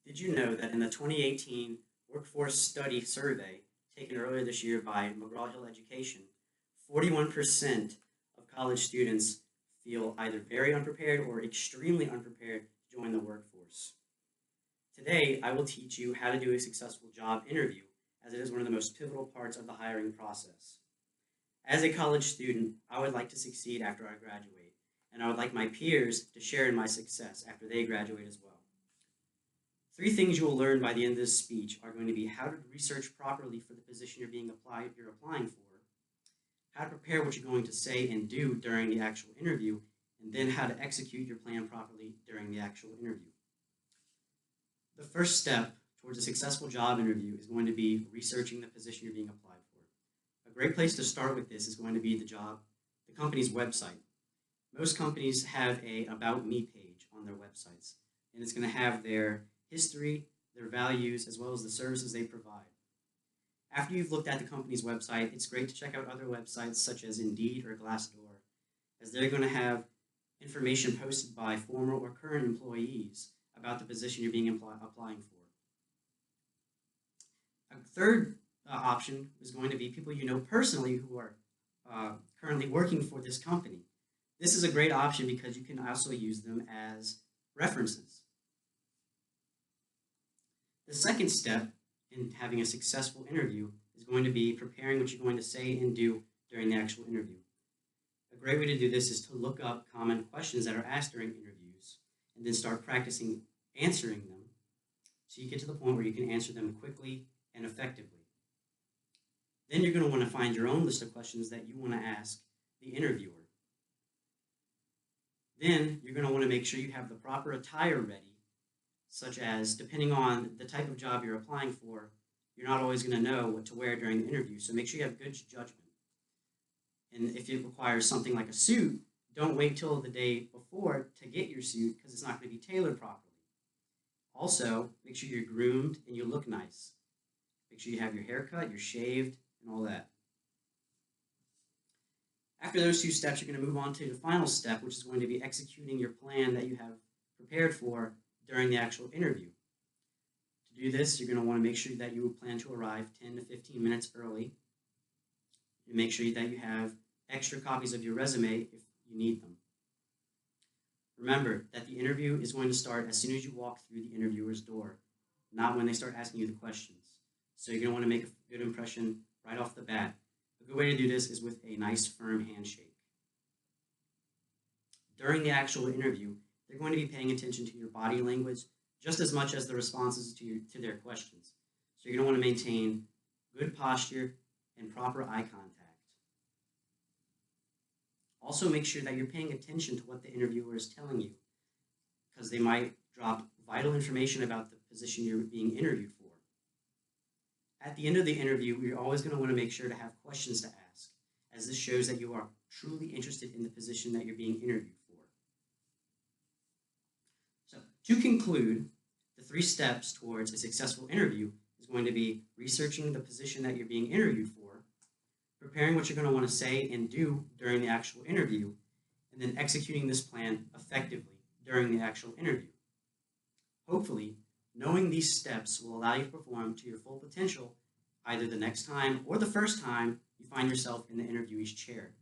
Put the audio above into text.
Did you know that in the 2018 Workforce Study Survey taken earlier this year by McGraw-Hill Education, 41% of college students feel either very unprepared or extremely unprepared to join the workforce? Today, I will teach you how to do a successful job interview, as it is one of the most pivotal parts of the hiring process. As a college student, I would like to succeed after I graduate, and I would like my peers to share in my success after they graduate as well. Three things you will learn by the end of this speech are going to be how to research properly for the position you're applying for, how to prepare what you're going to say and do during the actual interview, and then how to execute your plan properly during the actual interview. The first step towards a successful job interview is going to be researching the position you're being applied for. A great place to start with this is going to be the company's website. Most companies have a About Me page on their websites, and it's going to have their history, their values, as well as the services they provide. After you've looked at the company's website, it's great to check out other websites such as Indeed or Glassdoor, as they're going to have information posted by former or current employees about the position you're being applying for. A third option is going to be people you know personally who are currently working for this company. This is a great option because you can also use them as references. The second step in having a successful interview is going to be preparing what you're going to say and do during the actual interview. A great way to do this is to look up common questions that are asked during interviews and then start practicing answering them so you get to the point where you can answer them quickly and effectively. Then you're going to want to find your own list of questions that you want to ask the interviewer. Then you're going to want to make sure you have the proper attire ready, such as, depending on the type of job you're applying for, you're not always going to know what to wear during the interview, so make sure you have good judgment. And if it requires something like a suit, don't wait till the day before to get your suit because it's not going to be tailored properly. Also, make sure you're groomed and you look nice. Make sure you have your hair cut, you're shaved, and all that. After those two steps, you're going to move on to the final step, which is going to be executing your plan that you have prepared for during the actual interview. To do this, you're going to want to make sure that you plan to arrive 10 to 15 minutes early. And make sure that you have extra copies of your resume if you need them. Remember that the interview is going to start as soon as you walk through the interviewer's door, not when they start asking you the questions. So you're going to want to make a good impression right off the bat. A good way to do this is with a nice firm handshake. During the actual interview, they're going to be paying attention to your body language just as much as the responses to their questions. So you're going to want to maintain good posture and proper eye contact. Also, make sure that you're paying attention to what the interviewer is telling you, because they might drop vital information about the position you're being interviewed for. At the end of the interview, you're always going to want to make sure to have questions to ask, as this shows that you are truly interested in the position that you're being interviewed for. So, to conclude, the three steps towards a successful interview is going to be researching the position that you're being interviewed for, preparing what you're going to want to say and do during the actual interview, and then executing this plan effectively during the actual interview. Hopefully, knowing these steps will allow you to perform to your full potential either the next time or the first time you find yourself in the interviewee's chair.